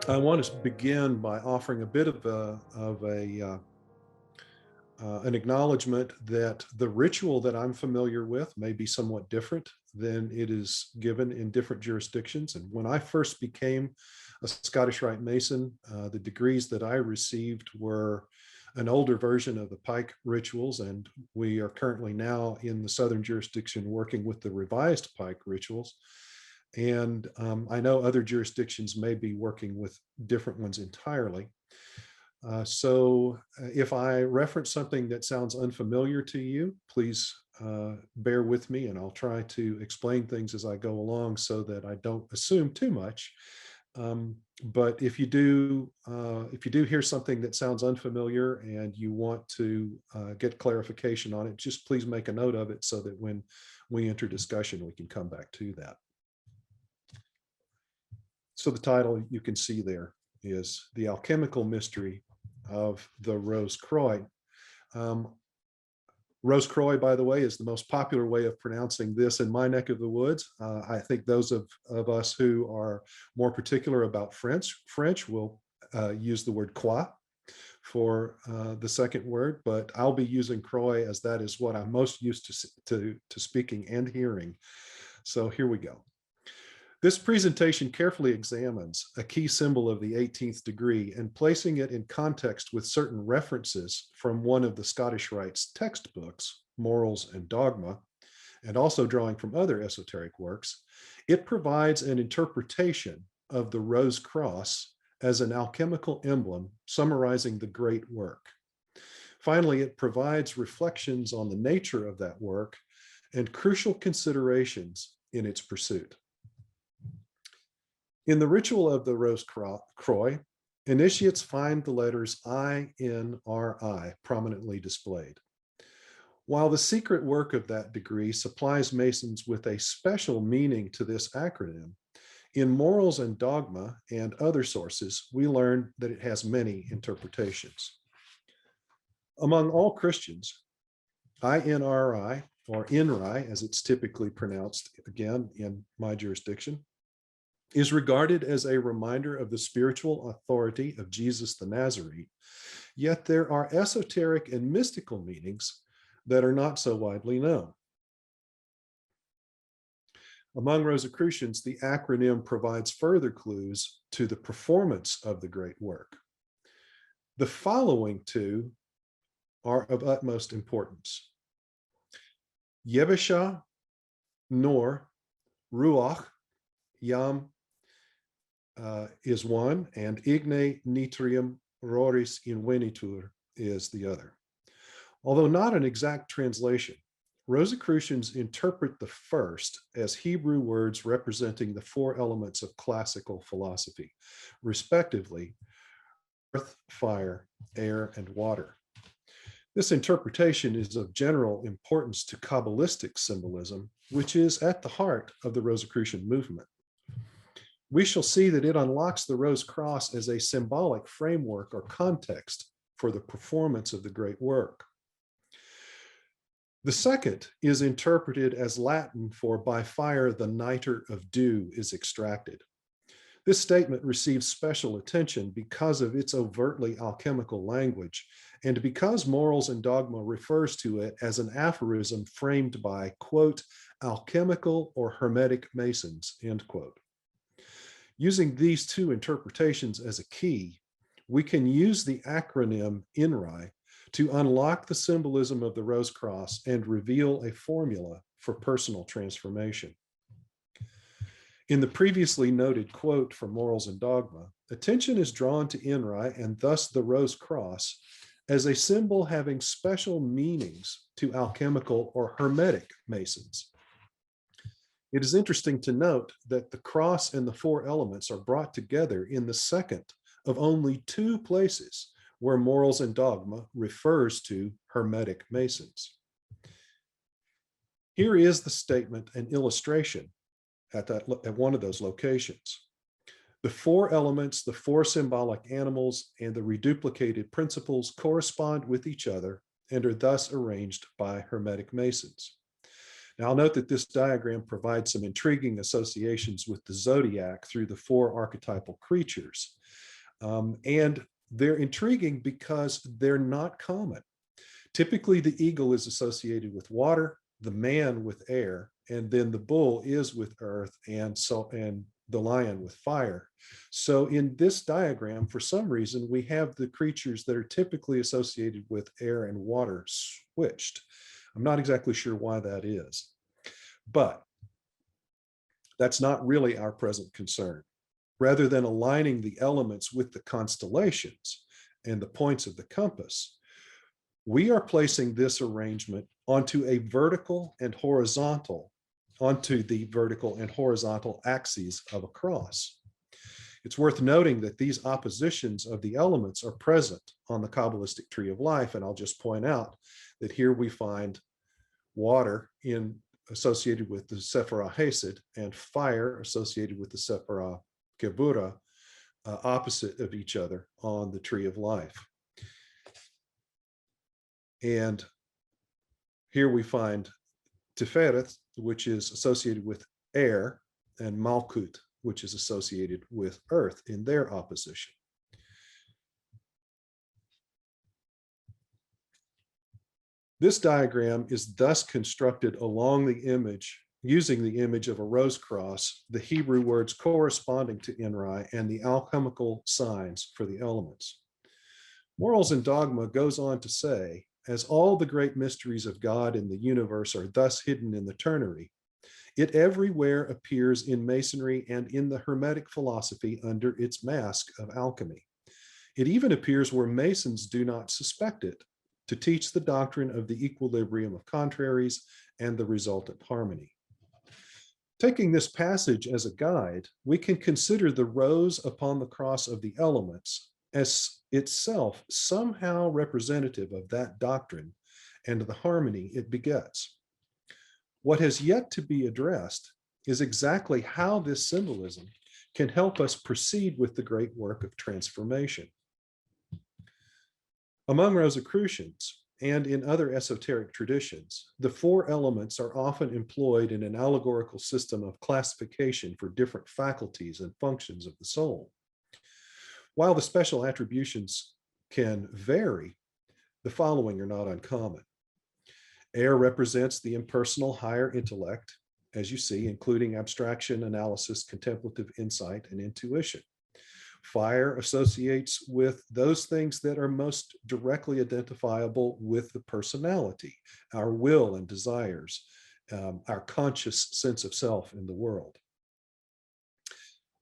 I want to begin by offering a bit of an acknowledgement that the ritual that I'm familiar with may be somewhat different than it is given in different jurisdictions. And when I first became a Scottish Rite Mason, the degrees that I received were an older version of the Pike rituals, and we are currently now in the Southern jurisdiction working with the revised Pike rituals. And I know other jurisdictions may be working with different ones entirely. So if I reference something that sounds unfamiliar to you, please bear with me, and I'll try to explain things as I go along so that I don't assume too much. But if you do hear something that sounds unfamiliar and you want to get clarification on it, just please make a note of it so that when we enter discussion, we can come back to that. So the title you can see there is The Alchemical Mystery of the Rose Croix. Rose Croix, by the way, is the most popular way of pronouncing this in my neck of the woods. I think those of us who are more particular about French will use the word Croix for the second word, but I'll be using Croix as that is what I'm most used to speaking and hearing. So here we go. This presentation carefully examines a key symbol of the 18th degree and placing it in context with certain references from one of the Scottish Rite's textbooks, Morals and Dogma, and also drawing from other esoteric works. It provides an interpretation of the Rose Cross as an alchemical emblem summarizing the great work. Finally, it provides reflections on the nature of that work and crucial considerations in its pursuit. In the ritual of the Rose Croix, initiates find the letters I-N-R-I prominently displayed. While the secret work of that degree supplies Masons with a special meaning to this acronym, in Morals and Dogma and other sources, we learn that it has many interpretations. Among all Christians, I-N-R-I, or INRI, as it's typically pronounced again in my jurisdiction, is regarded as a reminder of the spiritual authority of Jesus the Nazarene, yet there are esoteric and mystical meanings that are not so widely known. Among Rosicrucians, the acronym provides further clues to the performance of the great work. The following two are of utmost importance. Yevesha, Nor, Ruach, Yam, is one, and Igne Nitrium Roris Invenitur is the other. Although not an exact translation, Rosicrucians interpret the first as Hebrew words representing the four elements of classical philosophy, respectively, earth, fire, air, and water. This interpretation is of general importance to Kabbalistic symbolism, which is at the heart of the Rosicrucian movement. We shall see that it unlocks the Rose Cross as a symbolic framework or context for the performance of the great work. The second is interpreted as Latin for by fire the niter of dew is extracted. This statement receives special attention because of its overtly alchemical language and because Morals and Dogma refers to it as an aphorism framed by, quote, alchemical or hermetic Masons, end quote. Using these two interpretations as a key, we can use the acronym INRI to unlock the symbolism of the Rose Cross and reveal a formula for personal transformation. In the previously noted quote from Morals and Dogma, attention is drawn to INRI and thus the Rose Cross as a symbol having special meanings to alchemical or hermetic Masons. It is interesting to note that the cross and the four elements are brought together in the second of only two places where Morals and Dogma refers to Hermetic Masons. Here is the statement and illustration at one of those locations. The four elements, the four symbolic animals, and the reduplicated principles correspond with each other and are thus arranged by Hermetic Masons. Now, I'll note that this diagram provides some intriguing associations with the zodiac through the four archetypal creatures. And they're intriguing because they're not common. Typically, the eagle is associated with water, the man with air, and then the bull is with earth, and the lion with fire. So in this diagram, for some reason, we have the creatures that are typically associated with air and water switched. I'm not exactly sure why that is, but that's not really our present concern. Rather than aligning the elements with the constellations and the points of the compass, we are placing this arrangement onto the vertical and horizontal axes of a cross. It's worth noting that these oppositions of the elements are present on the Kabbalistic tree of life, and I'll just point out that here we find water associated with the Sephirah Hesed and fire associated with the Sephirah Geburah, opposite of each other on the tree of life. And here we find Tiferet, which is associated with air, and Malkut, which is associated with earth in their opposition. This diagram is thus constructed along the image, using the image of a rose cross, the Hebrew words corresponding to Enri, and the alchemical signs for the elements. Morals and Dogma goes on to say, as all the great mysteries of God in the universe are thus hidden in the ternary, it everywhere appears in Masonry and in the Hermetic philosophy under its mask of alchemy. It even appears where Masons do not suspect it, to teach the doctrine of the equilibrium of contraries and the resultant harmony. Taking this passage as a guide, we can consider the rose upon the cross of the elements as itself somehow representative of that doctrine and the harmony it begets. What has yet to be addressed is exactly how this symbolism can help us proceed with the great work of transformation. Among Rosicrucians and in other esoteric traditions, the four elements are often employed in an allegorical system of classification for different faculties and functions of the soul. While the special attributions can vary, the following are not uncommon. Air represents the impersonal higher intellect, as you see, including abstraction, analysis, contemplative insight, and intuition. Fire associates with those things that are most directly identifiable with the personality, our will and desires, our conscious sense of self in the world.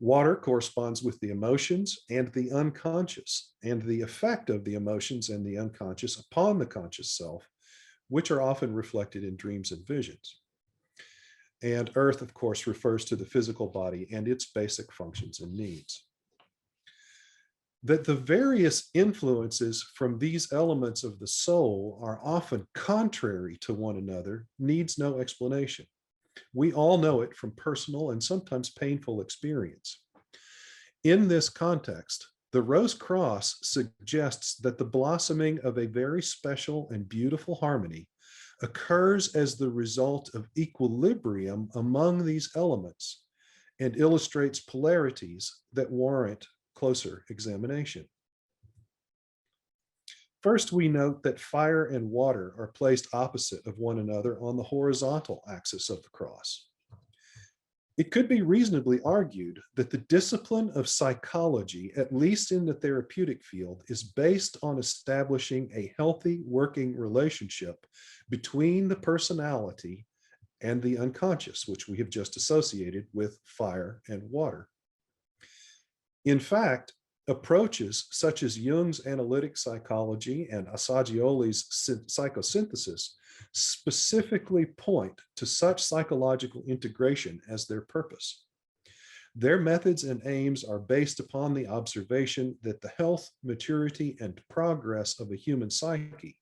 Water corresponds with the emotions and the unconscious, and the effect of the emotions and the unconscious upon the conscious self, which are often reflected in dreams and visions. And earth, of course, refers to the physical body and its basic functions and needs. That the various influences from these elements of the soul are often contrary to one another needs no explanation. We all know it from personal and sometimes painful experience. In this context, the Rose Cross suggests that the blossoming of a very special and beautiful harmony occurs as the result of equilibrium among these elements and illustrates polarities that warrant closer examination. First, we note that fire and water are placed opposite of one another on the horizontal axis of the cross. It could be reasonably argued that the discipline of psychology, at least in the therapeutic field, is based on establishing a healthy working relationship between the personality and the unconscious, which we have just associated with fire and water. In fact, approaches such as Jung's analytic psychology and Assagioli's psychosynthesis specifically point to such psychological integration as their purpose. Their methods and aims are based upon the observation that the health, maturity, and progress of a human psyche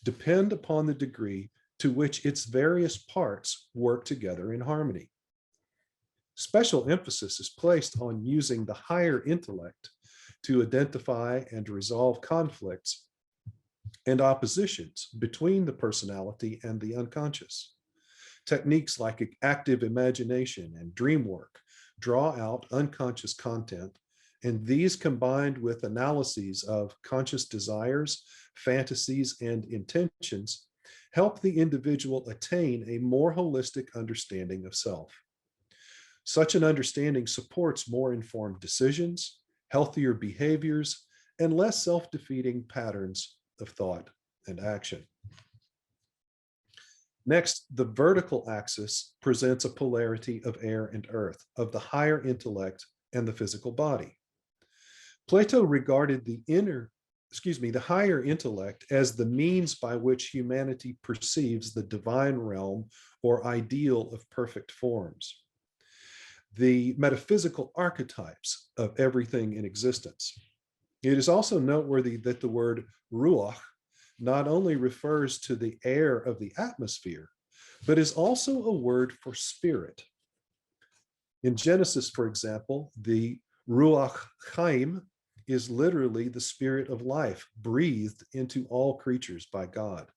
depend upon the degree to which its various parts work together in harmony. Special emphasis is placed on using the higher intellect to identify and resolve conflicts and oppositions between the personality and the unconscious. Techniques like active imagination and dream work draw out unconscious content And these, combined with analyses of conscious desires, fantasies, and intentions, help the individual attain a more holistic understanding of self. Such an understanding supports more informed decisions, healthier behaviors, and less self-defeating patterns of thought and action. Next, the vertical axis presents a polarity of air and earth, of the higher intellect and the physical body. Plato regarded the higher intellect as the means by which humanity perceives the divine realm or ideal of perfect forms, the metaphysical archetypes of everything in existence. It is also noteworthy that the word ruach not only refers to the air of the atmosphere, but is also a word for spirit. In Genesis, for example, the ruach chaim is literally the spirit of life breathed into all creatures by God.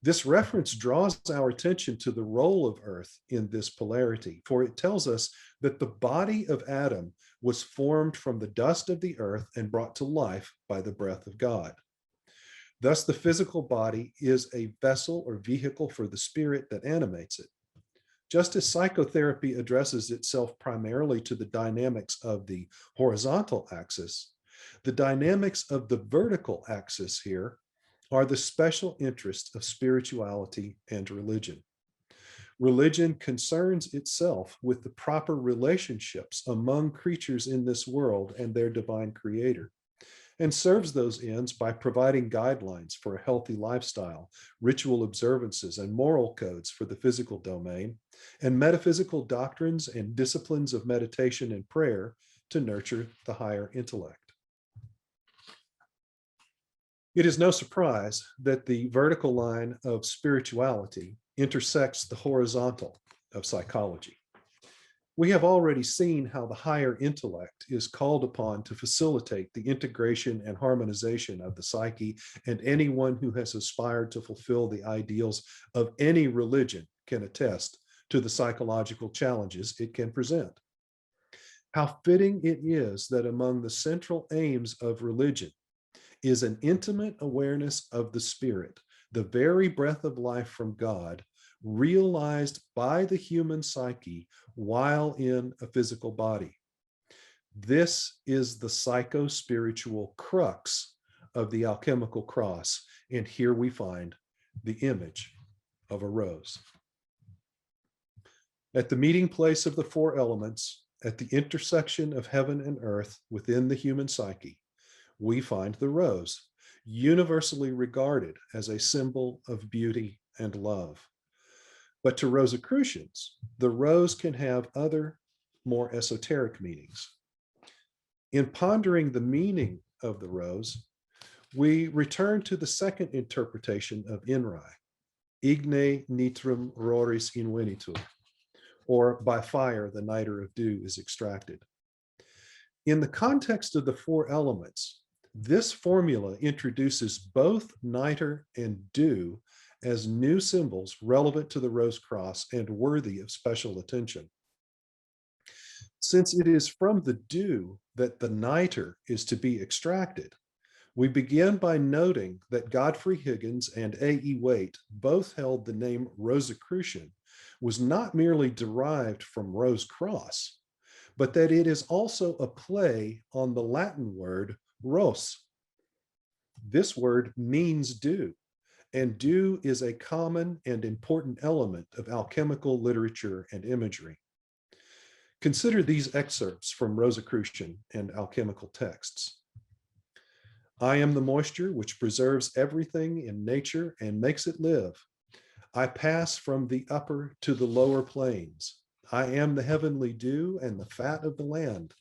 This reference draws our attention to the role of earth in this polarity, for it tells us that the body of Adam was formed from the dust of the earth and brought to life by the breath of God. Thus, the physical body is a vessel or vehicle for the spirit that animates it. Just as psychotherapy addresses itself primarily to the dynamics of the horizontal axis, the dynamics of the vertical axis here are the special interests of spirituality and religion. Religion concerns itself with the proper relationships among creatures in this world and their divine creator, and serves those ends by providing guidelines for a healthy lifestyle, ritual observances, and moral codes for the physical domain, and metaphysical doctrines and disciplines of meditation and prayer to nurture the higher intellect. It is no surprise that the vertical line of spirituality intersects the horizontal of psychology. We have already seen how the higher intellect is called upon to facilitate the integration and harmonization of the psyche, and anyone who has aspired to fulfill the ideals of any religion can attest to the psychological challenges it can present. How fitting it is that among the central aims of religion is an intimate awareness of the spirit, the very breath of life from God, realized by the human psyche while in a physical body. This is the psycho-spiritual crux of the alchemical cross, and here we find the image of a rose. At the meeting place of the four elements, at the intersection of heaven and earth within the human psyche, we find the rose, universally regarded as a symbol of beauty and love. But to Rosicrucians, the rose can have other, more esoteric meanings. In pondering the meaning of the rose, we return to the second interpretation of Rite, Igne nitrum roris invenitur, or by fire the niter of dew is extracted. In the context of the four elements, this formula introduces both niter and dew as new symbols relevant to the rose cross and worthy of special attention. Since it is from the dew that the niter is to be extracted, we begin by noting that Godfrey Higgins and A.E. Waite both held the name Rosicrucian was not merely derived from rose cross, but that it is also a play on the Latin word ros. This word means dew, and dew is a common and important element of alchemical literature and imagery. Consider these excerpts from Rosicrucian and alchemical texts. I am the moisture which preserves everything in nature and makes it live. I pass from the upper to the lower planes. I am the heavenly dew and the fat of the land.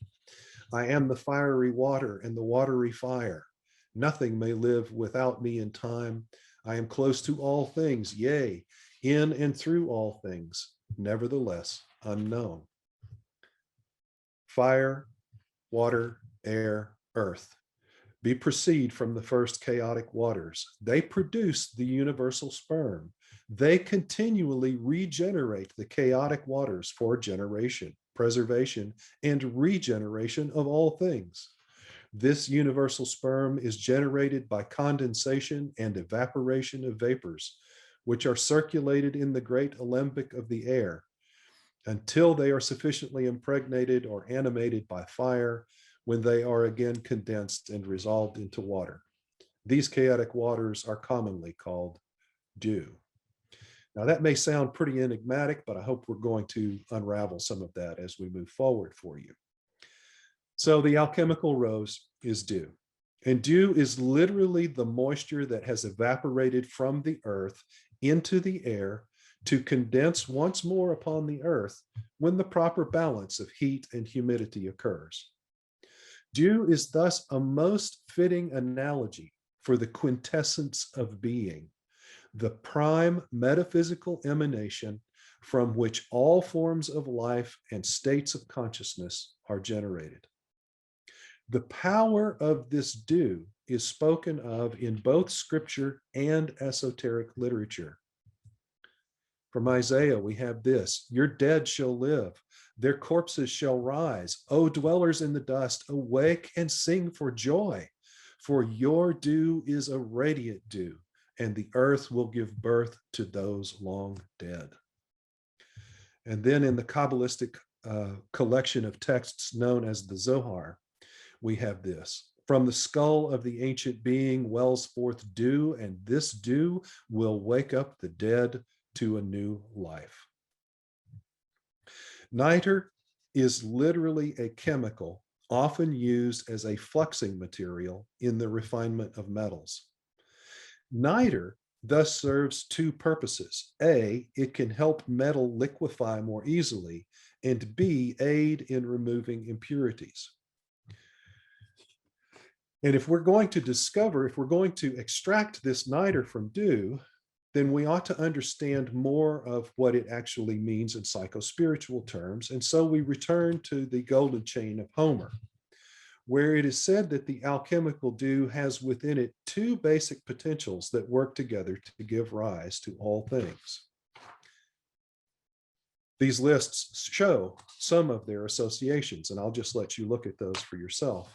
I am the fiery water and the watery fire. Nothing may live without me in time. I am close to all things, yea, in and through all things, nevertheless unknown. Fire, water, air, earth. Proceed from the first chaotic waters. They produce the universal sperm. They continually regenerate the chaotic waters for generation, preservation, and regeneration of all things. This universal sperm is generated by condensation and evaporation of vapors, which are circulated in the great alembic of the air until they are sufficiently impregnated or animated by fire, when they are again condensed and resolved into water. These chaotic waters are commonly called dew. Now, that may sound pretty enigmatic, but I hope we're going to unravel some of that as we move forward for you. So the alchemical rose is dew. And dew is literally the moisture that has evaporated from the earth into the air to condense once more upon the earth when the proper balance of heat and humidity occurs. Dew is thus a most fitting analogy for the quintessence of being, the prime metaphysical emanation from which all forms of life and states of consciousness are generated. The power of this dew is spoken of in both scripture and esoteric literature. From Isaiah, we have this: your dead shall live, their corpses shall rise. O dwellers in the dust, awake and sing for joy, for your dew is a radiant dew, and the earth will give birth to those long dead. And then in the Kabbalistic collection of texts known as the Zohar, we have this: from the skull of the ancient being wells forth dew, and this dew will wake up the dead to a new life. Niter is literally a chemical often used as a fluxing material in the refinement of metals. Niter thus serves two purposes. A, it can help metal liquefy more easily, and B, aid in removing impurities. And if we're going to extract this niter from dew, then we ought to understand more of what it actually means in psychospiritual terms. And so we return to the golden chain of Homer, where it is said that the alchemical dew has within it two basic potentials that work together to give rise to all things. These lists show some of their associations, and I'll just let you look at those for yourself.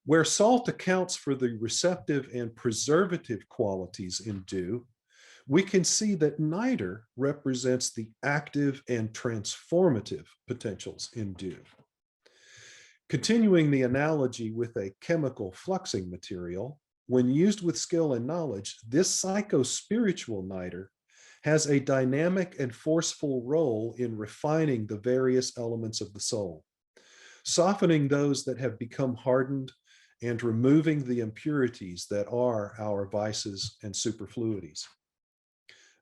Where salt accounts for the receptive and preservative qualities in dew, we can see that niter represents the active and transformative potentials in dew. Continuing the analogy with a chemical fluxing material, when used with skill and knowledge, this psycho-spiritual niter has a dynamic and forceful role in refining the various elements of the soul, softening those that have become hardened, and removing the impurities that are our vices and superfluities.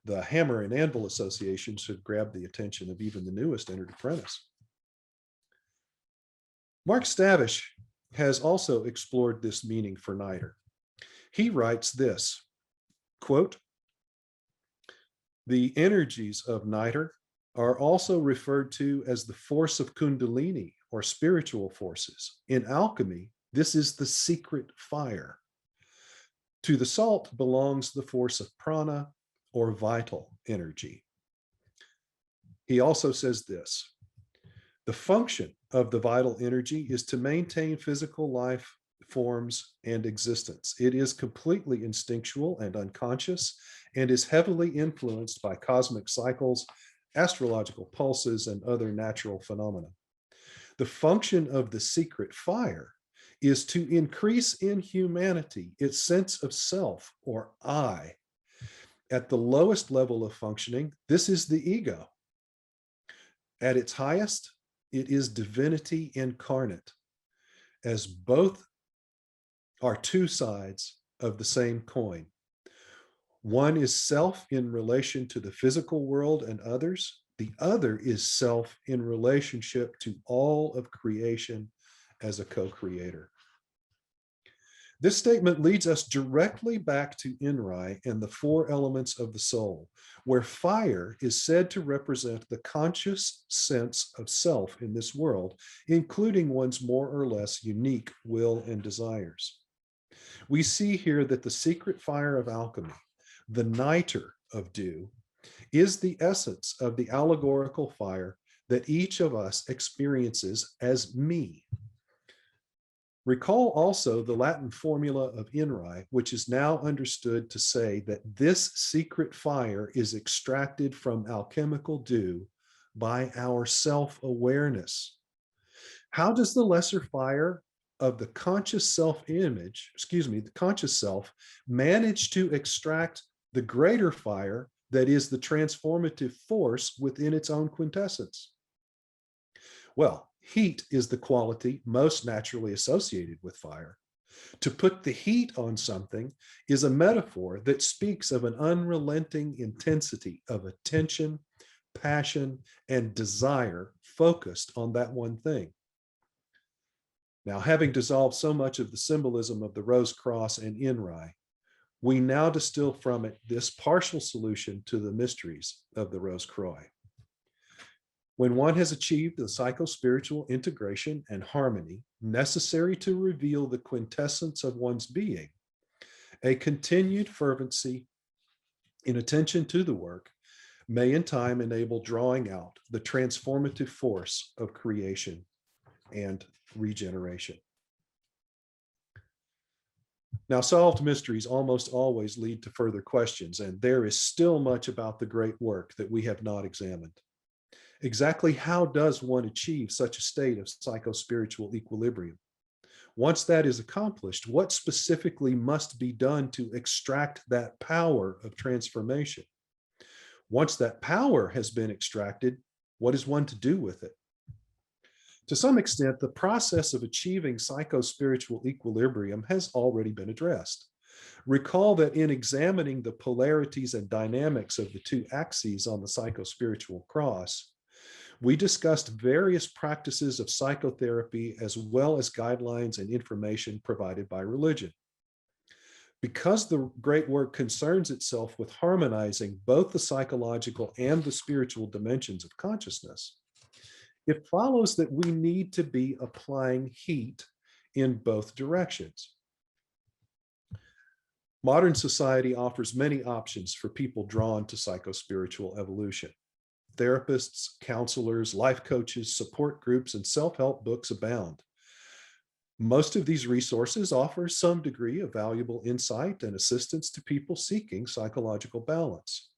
The hammer and anvil association should grab the attention of even the newest entered apprentice. Mark Stavish has also explored this meaning for niter. He writes this, quote, the energies of niter are also referred to as the force of Kundalini, or spiritual forces. In alchemy, this is the secret fire. To the salt belongs the force of prana, or vital energy. He also says this: the function of the vital energy is to maintain physical life forms and existence. It is completely instinctual and unconscious, and is heavily influenced by cosmic cycles, astrological pulses, and other natural phenomena. The function of the secret fire is to increase in humanity its sense of self, or I. At the lowest level of functioning, this is the ego. At its highest, it is divinity incarnate, as both are two sides of the same coin. One is self in relation to the physical world and others. The other is self in relationship to all of creation as a co-creator. This statement leads us directly back to Enrai and the four elements of the soul, where fire is said to represent the conscious sense of self in this world, including one's more or less unique will and desires. We see here that the secret fire of alchemy, the niter of dew, is the essence of the allegorical fire that each of us experiences as me. Recall also the Latin formula of Enri, which is now understood to say that this secret fire is extracted from alchemical dew by our self-awareness. How does the lesser fire of the conscious the conscious self, manage to extract the greater fire that is the transformative force within its own quintessence? Well, heat is the quality most naturally associated with fire. To put the heat on something is a metaphor that speaks of an unrelenting intensity of attention, passion, and desire focused on that one thing. Now, having dissolved so much of the symbolism of the rose cross and Enri, we now distill from it this partial solution to the mysteries of the Rose Croix. When one has achieved the psycho-spiritual integration and harmony necessary to reveal the quintessence of one's being, a continued fervency in attention to the work may in time enable drawing out the transformative force of creation and regeneration. Now, solved mysteries almost always lead to further questions, and there is still much about the great work that we have not examined. Exactly how does one achieve such a state of psycho-spiritual equilibrium? Once that is accomplished, what specifically must be done to extract that power of transformation? Once that power has been extracted, what is one to do with it? To some extent, the process of achieving psycho-spiritual equilibrium has already been addressed. Recall that in examining the polarities and dynamics of the two axes on the psycho-spiritual cross, we discussed various practices of psychotherapy as well as guidelines and information provided by religion. Because the great work concerns itself with harmonizing both the psychological and the spiritual dimensions of consciousness, it follows that we need to be applying heat in both directions. Modern society offers many options for people drawn to psycho-spiritual evolution. Therapists, counselors, life coaches, support groups, and self-help books abound. Most of these resources offer some degree of valuable insight and assistance to people seeking psychological balance.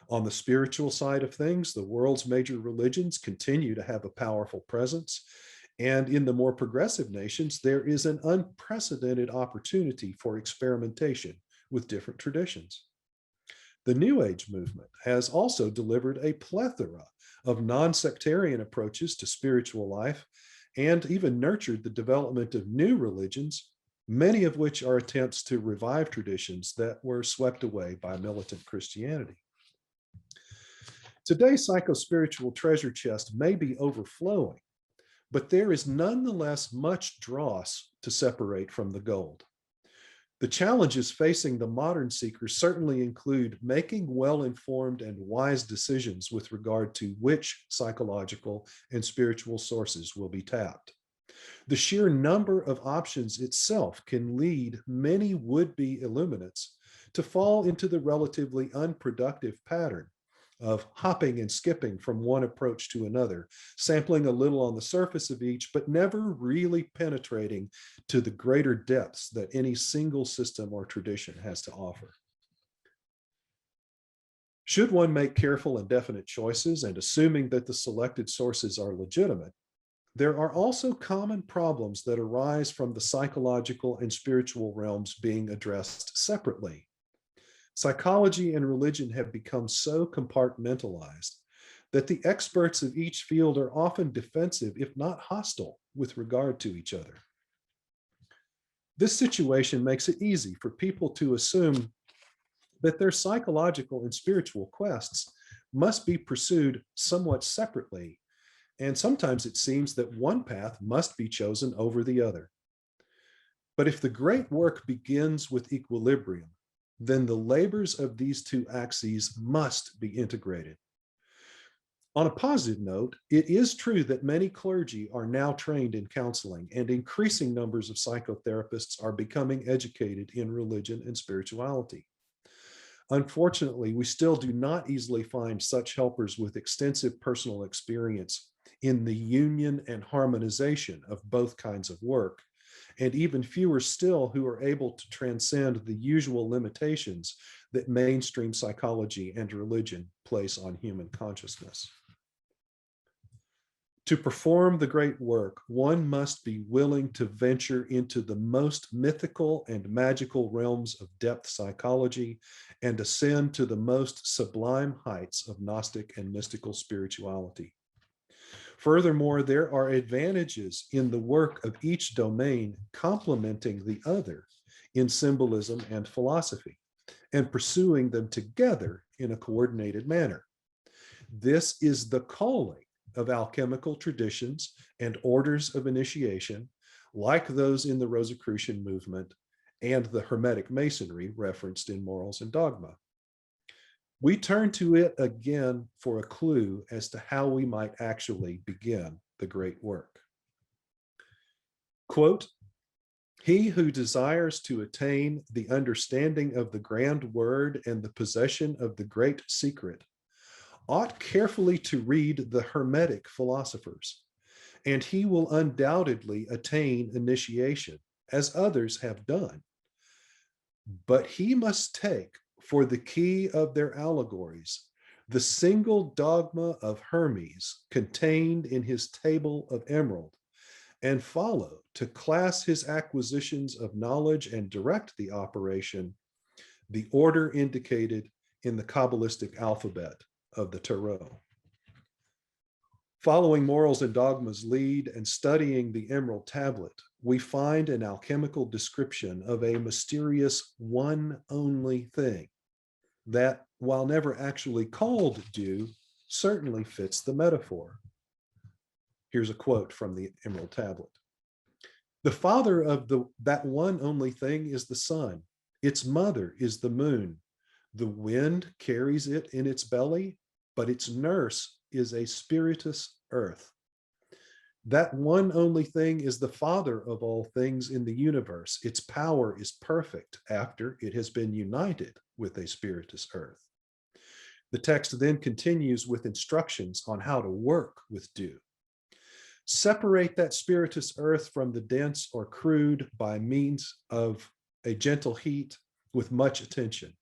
On the spiritual side of things, the world's major religions continue to have a powerful presence, and in the more progressive nations, there is an unprecedented opportunity for experimentation with different traditions. The New Age movement has also delivered a plethora of non-sectarian approaches to spiritual life and even nurtured the development of new religions, many of which are attempts to revive traditions that were swept away by militant Christianity. Today's psycho-spiritual treasure chest may be overflowing, but there is nonetheless much dross to separate from the gold. The challenges facing the modern seeker certainly include making well-informed and wise decisions with regard to which psychological and spiritual sources will be tapped. The sheer number of options itself can lead many would-be illuminates to fall into the relatively unproductive pattern of hopping and skipping from one approach to another, sampling a little on the surface of each, but never really penetrating to the greater depths that any single system or tradition has to offer. Should one make careful and definite choices, and assuming that the selected sources are legitimate, there are also common problems that arise from the psychological and spiritual realms being addressed separately. Psychology and religion have become so compartmentalized that the experts of each field are often defensive, if not hostile, with regard to each other. This situation makes it easy for people to assume that their psychological and spiritual quests must be pursued somewhat separately, and sometimes it seems that one path must be chosen over the other. But if the great work begins with equilibrium, then the labors of these two axes must be integrated. On a positive note, it is true that many clergy are now trained in counseling, and increasing numbers of psychotherapists are becoming educated in religion and spirituality. Unfortunately, we still do not easily find such helpers with extensive personal experience in the union and harmonization of both kinds of work, and even fewer still who are able to transcend the usual limitations that mainstream psychology and religion place on human consciousness. To perform the great work, one must be willing to venture into the most mythical and magical realms of depth psychology and ascend to the most sublime heights of Gnostic and mystical spirituality. Furthermore, there are advantages in the work of each domain complementing the other in symbolism and philosophy, and pursuing them together in a coordinated manner. This is the calling of alchemical traditions and orders of initiation, like those in the Rosicrucian movement and the Hermetic Masonry referenced in Morals and Dogma. We turn to it again for a clue as to how we might actually begin the great work. Quote, "He who desires to attain the understanding of the grand word and the possession of the great secret ought carefully to read the Hermetic philosophers, and he will undoubtedly attain initiation, as others have done. But he must take for the key of their allegories the single dogma of Hermes contained in his table of emerald, and follow to class his acquisitions of knowledge and direct the operation, the order indicated in the Kabbalistic alphabet of the Tarot." Following Morals and Dogma's lead and studying the Emerald Tablet, we find an alchemical description of a mysterious one only thing that, while never actually called dew, certainly fits the metaphor. Here's a quote from the Emerald Tablet. "The father of that one only thing is the sun. Its mother is the moon. The wind carries it in its belly, but its nurse is a spiritus earth. That one only thing is the father of all things in the universe. Its power is perfect after it has been united with a spiritus earth." The text then continues with instructions on how to work with dew. "Separate that spiritus earth from the dense or crude by means of a gentle heat with much attention.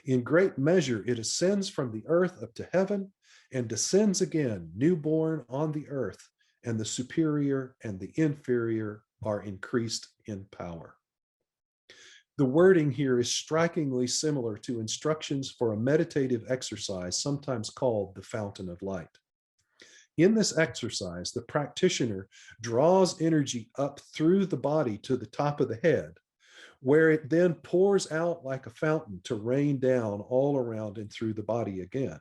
In great measure, it ascends from the earth up to heaven and descends again, newborn on the earth, and the superior and the inferior are increased in power." The wording here is strikingly similar to instructions for a meditative exercise, sometimes called the Fountain of Light. In this exercise, the practitioner draws energy up through the body to the top of the head, where it then pours out like a fountain to rain down all around and through the body again.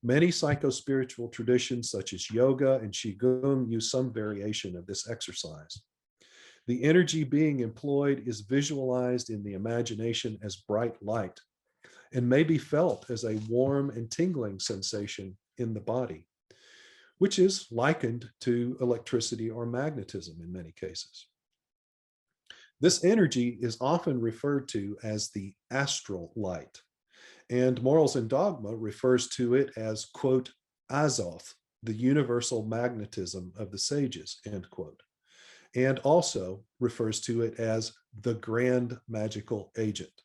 Many psychospiritual traditions, such as yoga and qigong, use some variation of this exercise. The energy being employed is visualized in the imagination as bright light and may be felt as a warm and tingling sensation in the body, which is likened to electricity or magnetism in many cases. This energy is often referred to as the astral light, and Morals and Dogma refers to it as, quote, "Azoth, the universal magnetism of the sages," end quote, and also refers to it as the grand magical agent.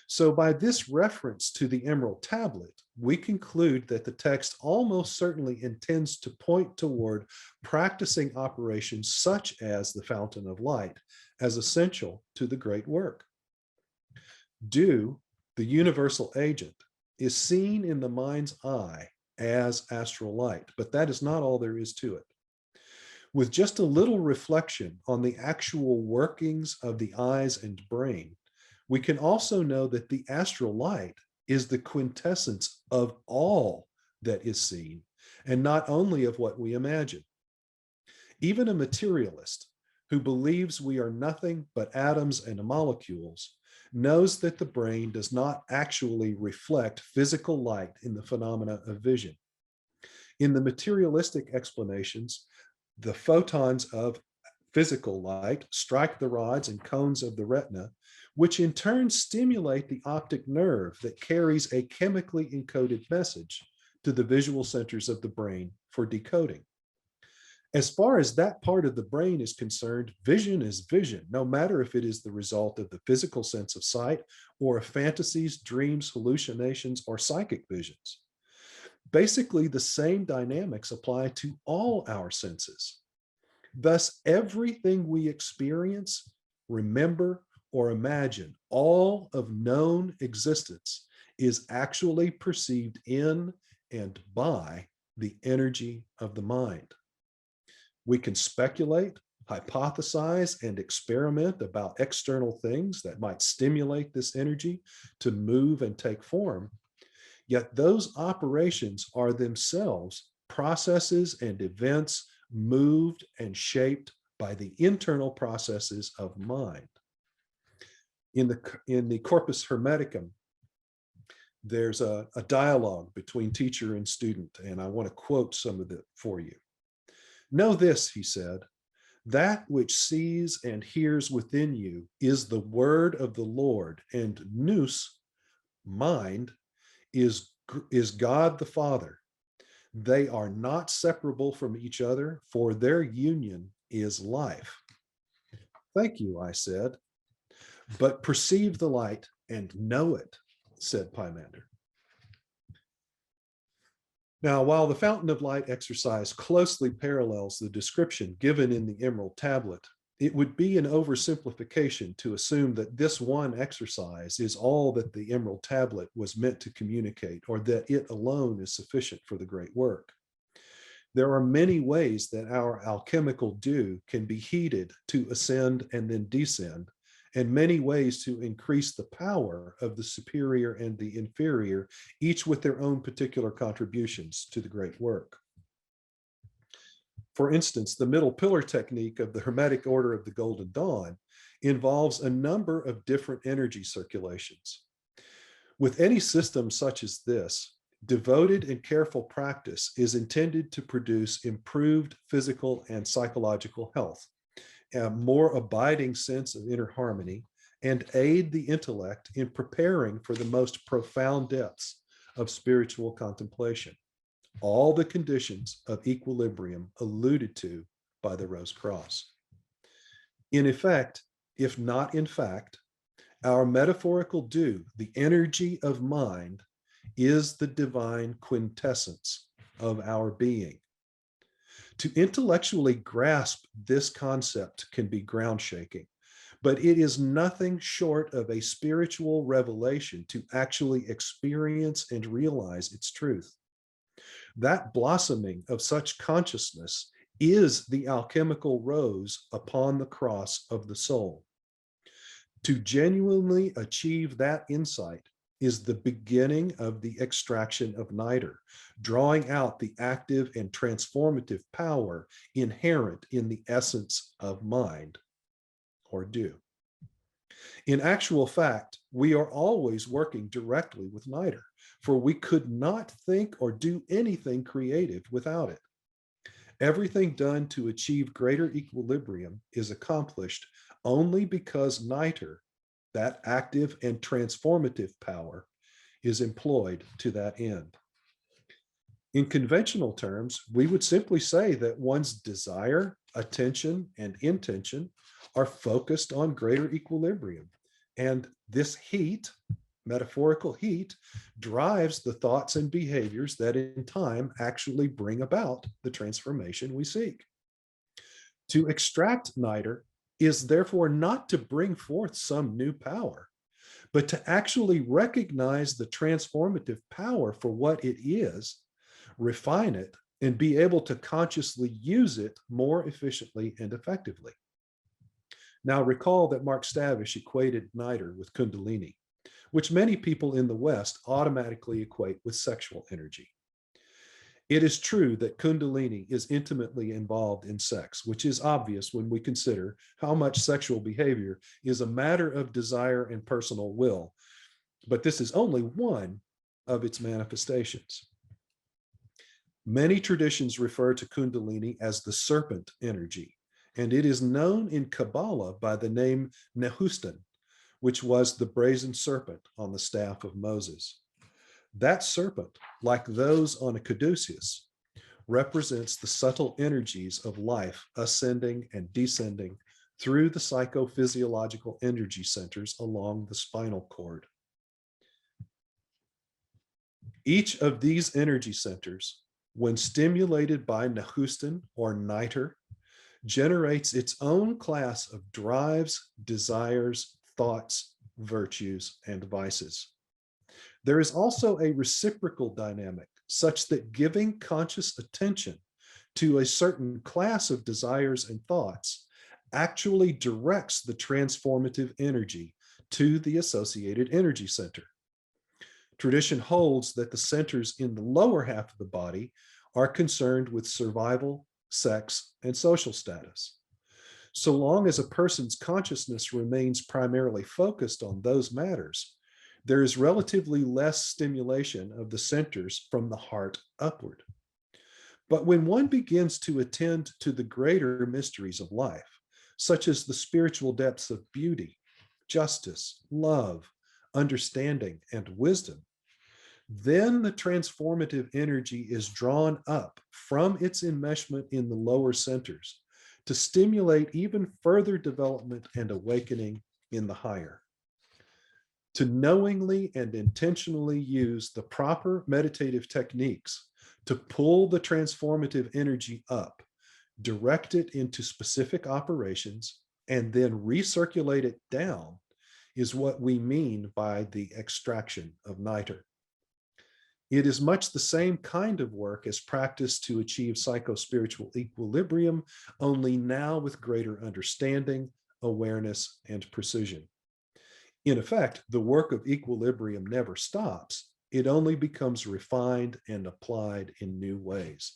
So by this reference to the Emerald Tablet, we conclude that the text almost certainly intends to point toward practicing operations such as the Fountain of Light as essential to the great work. Dew, the universal agent, is seen in the mind's eye as astral light, but that is not all there is to it. With just a little reflection on the actual workings of the eyes and brain, we can also know that the astral light is the quintessence of all that is seen, and not only of what we imagine. Even a materialist who believes we are nothing but atoms and molecules knows that the brain does not actually reflect physical light in the phenomena of vision. In the materialistic explanations, the photons of physical light strike the rods and cones of the retina, which in turn stimulate the optic nerve that carries a chemically encoded message to the visual centers of the brain for decoding. As far as that part of the brain is concerned, vision is vision, no matter if it is the result of the physical sense of sight or of fantasies, dreams, hallucinations, or psychic visions. Basically, the same dynamics apply to all our senses. Thus, everything we experience, remember, or imagine, all of known existence, is actually perceived in and by the energy of the mind. We can speculate, hypothesize, and experiment about external things that might stimulate this energy to move and take form. Yet those operations are themselves processes and events moved and shaped by the internal processes of mind. In the Corpus Hermeticum, there's a dialogue between teacher and student, and I want to quote some of it for you. "Know this," he said, "that which sees and hears within you is the word of the Lord, and nous, mind, is God the Father. They are not separable from each other, for their union is life." "Thank you," I said. "But perceive the light and know it," said Pymander. Now, while the Fountain of Light exercise closely parallels the description given in the Emerald Tablet, it would be an oversimplification to assume that this one exercise is all that the Emerald Tablet was meant to communicate, or that it alone is sufficient for the great work. There are many ways that our alchemical dew can be heated to ascend and then descend, and many ways to increase the power of the superior and the inferior, each with their own particular contributions to the great work. For instance, the middle pillar technique of the Hermetic Order of the Golden Dawn involves a number of different energy circulations. With any system such as this, devoted and careful practice is intended to produce improved physical and psychological health, a more abiding sense of inner harmony, and aid the intellect in preparing for the most profound depths of spiritual contemplation. All the conditions of equilibrium alluded to by the Rose Cross. In effect, if not in fact, our metaphorical dew, the energy of mind, is the divine quintessence of our being. To intellectually grasp this concept can be ground shaking, but it is nothing short of a spiritual revelation to actually experience and realize its truth. That blossoming of such consciousness is the alchemical rose upon the cross of the soul. To genuinely achieve that insight is the beginning of the extraction of niter, drawing out the active and transformative power inherent in the essence of mind, or dew. In actual fact, we are always working directly with niter, for we could not think or do anything creative without it. Everything done to achieve greater equilibrium is accomplished only because niter, that active and transformative power, is employed to that end. In conventional terms, we would simply say that one's desire, attention, and intention are focused on greater equilibrium. And this heat, metaphorical heat, drives the thoughts and behaviors that in time actually bring about the transformation we seek. To extract niter is therefore not to bring forth some new power, but to actually recognize the transformative power for what it is, refine it, and be able to consciously use it more efficiently and effectively. Now recall that Mark Stavish equated niter with Kundalini, which many people in the West automatically equate with sexual energy. It is true that Kundalini is intimately involved in sex, which is obvious when we consider how much sexual behavior is a matter of desire and personal will, but this is only one of its manifestations. Many traditions refer to Kundalini as the serpent energy, and it is known in Kabbalah by the name Nehushtan, which was the brazen serpent on the staff of Moses. That serpent, like those on a caduceus, represents the subtle energies of life ascending and descending through the psychophysiological energy centers along the spinal cord. Each of these energy centers, when stimulated by Nehushtan or Nite, generates its own class of drives, desires, thoughts, virtues, and vices. There is also a reciprocal dynamic such that giving conscious attention to a certain class of desires and thoughts actually directs the transformative energy to the associated energy center. Tradition holds that the centers in the lower half of the body are concerned with survival, sex, and social status. So long as a person's consciousness remains primarily focused on those matters, there is relatively less stimulation of the centers from the heart upward. But when one begins to attend to the greater mysteries of life, such as the spiritual depths of beauty, justice, love, understanding, and wisdom, then the transformative energy is drawn up from its enmeshment in the lower centers to stimulate even further development and awakening in the higher. To knowingly and intentionally use the proper meditative techniques to pull the transformative energy up, direct it into specific operations, and then recirculate it down is what we mean by the extraction of Nite. It is much the same kind of work as practice to achieve psycho-spiritual equilibrium, only now with greater understanding, awareness, and precision. In effect, the work of equilibrium never stops. It only becomes refined and applied in new ways.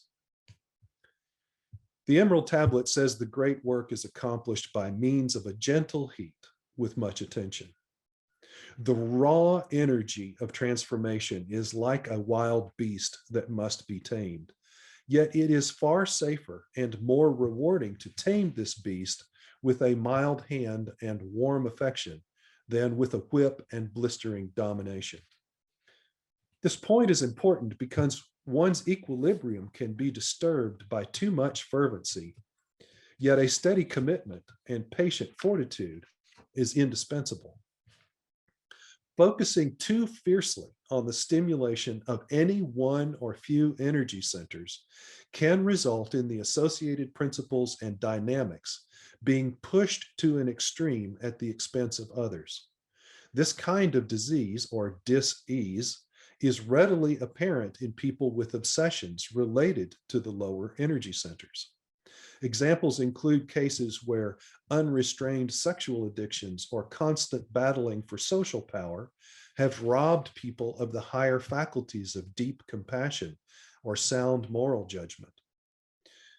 The Emerald Tablet says the great work is accomplished by means of a gentle heat with much attention. The raw energy of transformation is like a wild beast that must be tamed. Yet it is far safer and more rewarding to tame this beast with a mild hand and warm affection than with a whip and blistering domination. This point is important because one's equilibrium can be disturbed by too much fervency, yet a steady commitment and patient fortitude is indispensable. Focusing too fiercely on the stimulation of any one or few energy centers can result in the associated principles and dynamics being pushed to an extreme at the expense of others. This kind of disease or dis-ease is readily apparent in people with obsessions related to the lower energy centers. Examples include cases where unrestrained sexual addictions or constant battling for social power have robbed people of the higher faculties of deep compassion or sound moral judgment.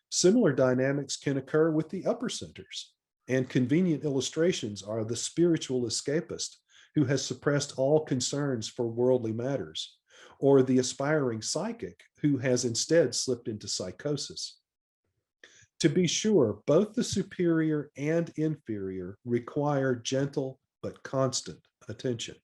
Similar dynamics can occur with the upper centers, and convenient illustrations are the spiritual escapist who has suppressed all concerns for worldly matters, or the aspiring psychic who has instead slipped into psychosis. To be sure, both the superior and inferior require gentle but constant attention.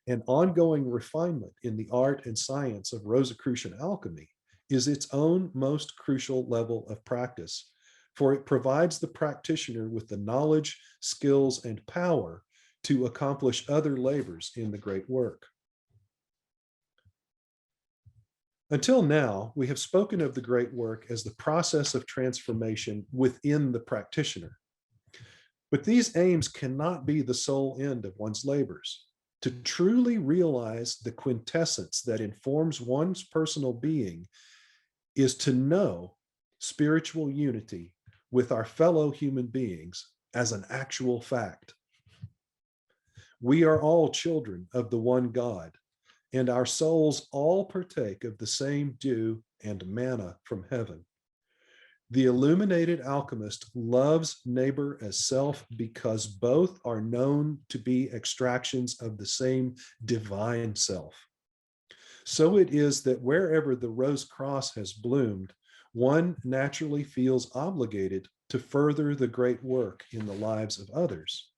An ongoing refinement in the art and science of Rosicrucian alchemy is its own most crucial level of practice, for it provides the practitioner with the knowledge, skills, and power to accomplish other labors in the great work. Until now, we have spoken of the great work as the process of transformation within the practitioner. But these aims cannot be the sole end of one's labors. To truly realize the quintessence that informs one's personal being is to know spiritual unity with our fellow human beings as an actual fact. We are all children of the one God, and our souls all partake of the same dew and manna from heaven. The illuminated alchemist loves neighbor as self because both are known to be extractions of the same divine self. So it is that wherever the rose cross has bloomed, one naturally feels obligated to further the great work in the lives of others.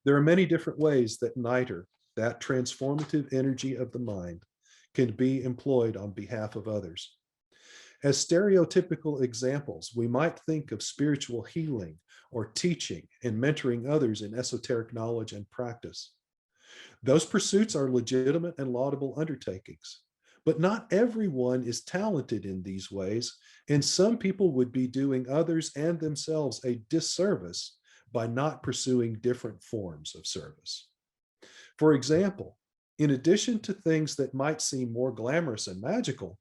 There are many different ways that Niter, that transformative energy of the mind, can be employed on behalf of others. As stereotypical examples, we might think of spiritual healing or teaching and mentoring others in esoteric knowledge and practice. Those pursuits are legitimate and laudable undertakings, but not everyone is talented in these ways, and some people would be doing others and themselves a disservice by not pursuing different forms of service. For example, in addition to things that might seem more glamorous and magical,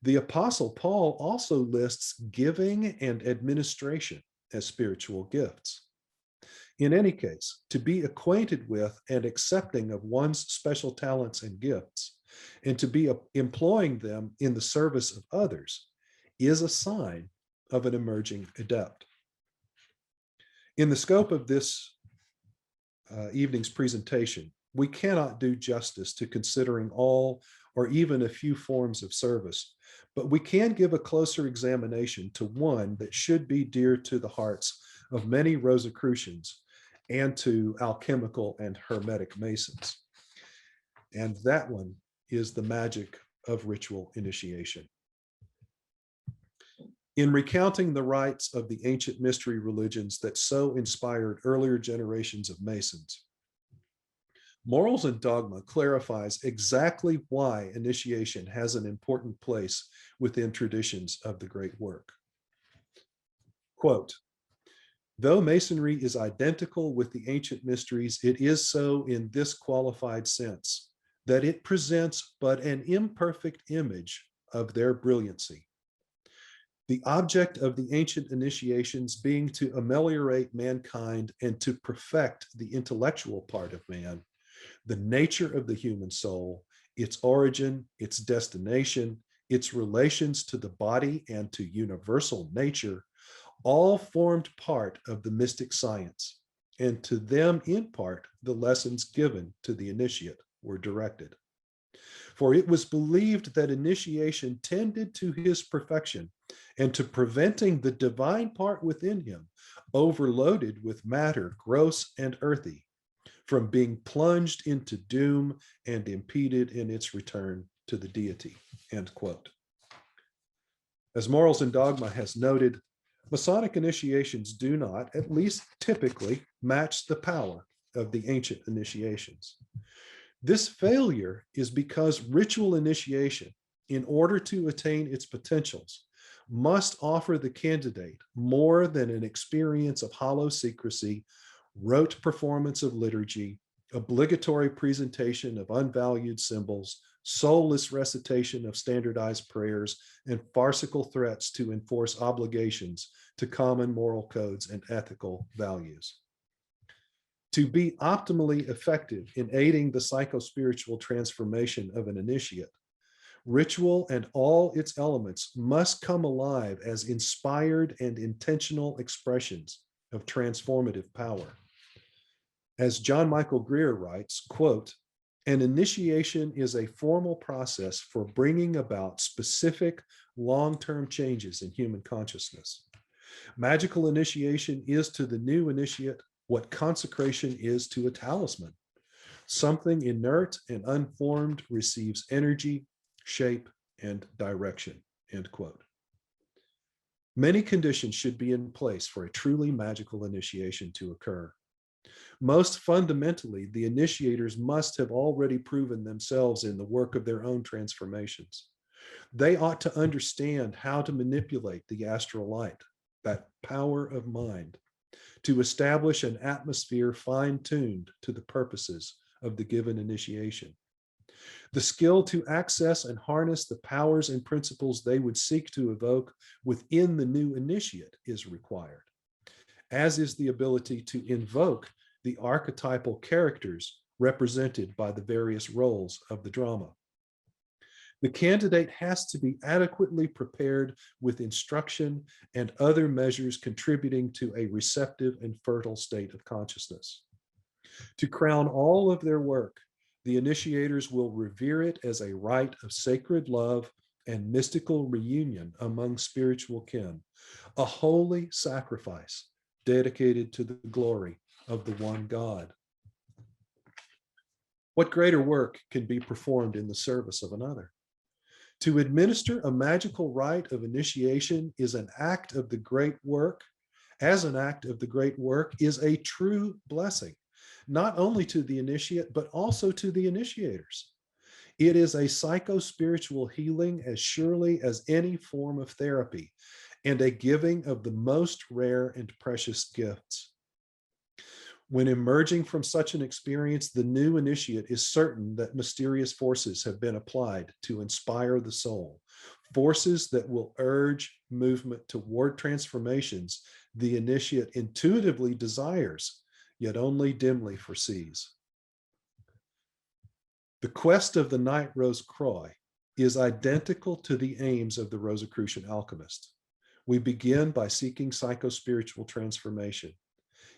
the Apostle Paul also lists giving and administration as spiritual gifts. In any case, to be acquainted with and accepting of one's special talents and gifts, and to be employing them in the service of others, is a sign of an emerging adept. In the scope of this evening's presentation, we cannot do justice to considering all or even a few forms of service, but we can give a closer examination to one that should be dear to the hearts of many Rosicrucians and to alchemical and hermetic masons. And that one is the magic of ritual initiation. In recounting the rites of the ancient mystery religions that so inspired earlier generations of Masons, Morals and Dogma clarifies exactly why initiation has an important place within traditions of the great work. Quote, though Masonry is identical with the ancient mysteries, it is so in this qualified sense, that it presents but an imperfect image of their brilliancy. The object of the ancient initiations being to ameliorate mankind and to perfect the intellectual part of man, the nature of the human soul, its origin, its destination, its relations to the body and to universal nature, all formed part of the mystic science, and to them in part the lessons given to the initiate were directed. For it was believed that initiation tended to his perfection and to preventing the divine part within him, overloaded with matter gross and earthy, from being plunged into doom and impeded in its return to the deity, end quote. As Morals and Dogma has noted, Masonic initiations do not, at least typically, match the power of the ancient initiations. This failure is because ritual initiation, in order to attain its potentials, must offer the candidate more than an experience of hollow secrecy, rote performance of liturgy, obligatory presentation of unvalued symbols, soulless recitation of standardized prayers, and farcical threats to enforce obligations to common moral codes and ethical values. To be optimally effective in aiding the psychospiritual transformation of an initiate, ritual and all its elements must come alive as inspired and intentional expressions of transformative power. As John Michael Greer writes, quote, an initiation is a formal process for bringing about specific long-term changes in human consciousness. Magical initiation is to the new initiate what consecration is to a talisman. Something inert and unformed receives energy, shape, and direction, end quote. Many conditions should be in place for a truly magical initiation to occur. Most fundamentally, the initiators must have already proven themselves in the work of their own transformations. They ought to understand how to manipulate the astral light, that power of mind, to establish an atmosphere fine-tuned to the purposes of the given initiation. The skill to access and harness the powers and principles they would seek to evoke within the new initiate is required, as is the ability to invoke the archetypal characters represented by the various roles of the drama. The candidate has to be adequately prepared with instruction and other measures contributing to a receptive and fertile state of consciousness. To crown all of their work, the initiators will revere it as a rite of sacred love and mystical reunion among spiritual kin, a holy sacrifice dedicated to the glory of the one God. What greater work can be performed in the service of another? To administer a magical rite of initiation is an act of the great work, as an act of the great work is a true blessing, not only to the initiate, but also to the initiators. It is a psycho-spiritual healing as surely as any form of therapy, and a giving of the most rare and precious gifts. When emerging from such an experience, the new initiate is certain that mysterious forces have been applied to inspire the soul, forces that will urge movement toward transformations the initiate intuitively desires, yet only dimly foresees. The quest of the Knight Rose Croix is identical to the aims of the Rosicrucian alchemist. We begin by seeking psycho-spiritual transformation.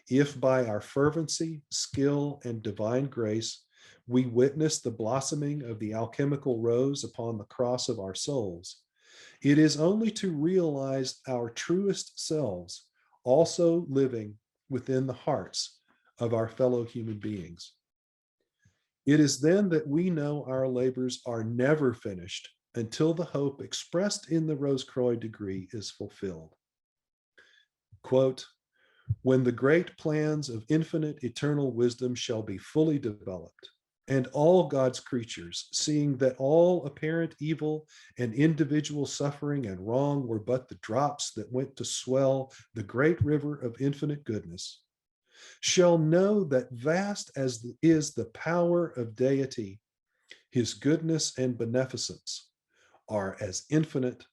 If by our fervency, skill, and divine grace, we witness the blossoming of the alchemical rose upon the cross of our souls, it is only to realize our truest selves also living within the hearts of our fellow human beings. It is then that we know our labors are never finished until the hope expressed in the Rose Croix degree is fulfilled. Quote, when the great plans of infinite eternal wisdom shall be fully developed, and all God's creatures, seeing that all apparent evil and individual suffering and wrong were but the drops that went to swell the great river of infinite goodness, shall know that vast as is the power of deity, his goodness and beneficence are as infinite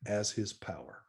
as his power.